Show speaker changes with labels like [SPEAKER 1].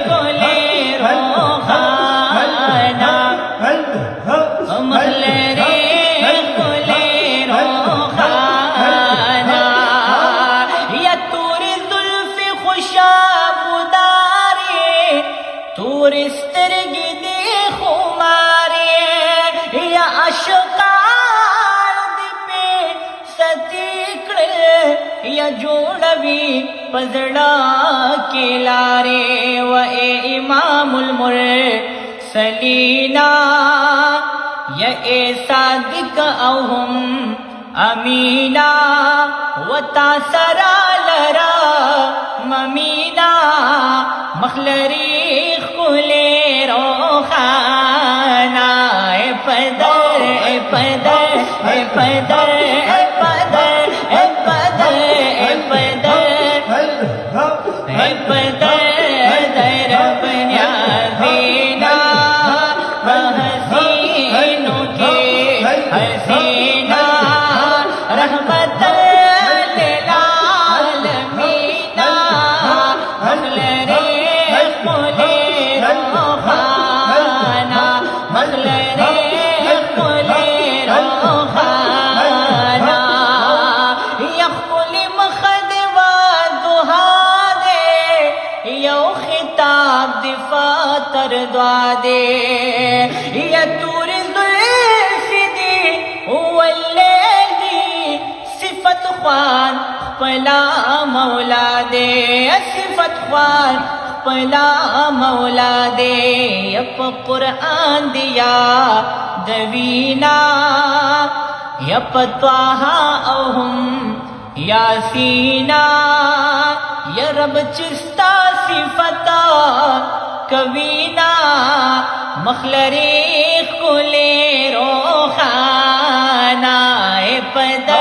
[SPEAKER 1] کھلے روخانہ مخلرے کھلے روخانہ یا تور زلف خوشاب دارے تور سترگی دی خمارے یا اشکار دی پہ ستیکڑ یا جوڑوی پزڑا کے لارے و اے امام المرسلین یا اے صادق اوہم امینا و تاثرا لرا ممینا مخلری کھلے روخانہ اے پدر اے پدر اے پدر اے پدر اے پدر اے پدر اے پدر رب نیازینا حسینوں کے حسینہ رحمت للعالمین مخلرے کھلے روخانہ مخلرے کھلے روخانہ یخل مخد و دہا دے یو خطاب دفاع تر دعا دے یا تور ظلف دی واللیل دی صفت خوان پلا مولا دے صفت خوان پلا مولا دے یپ قرآن دیا دوینا یپ طاہا اوہم یاسینا یا رب چستا صفتا کوینا مخلری کھلے روخانہ اے پدر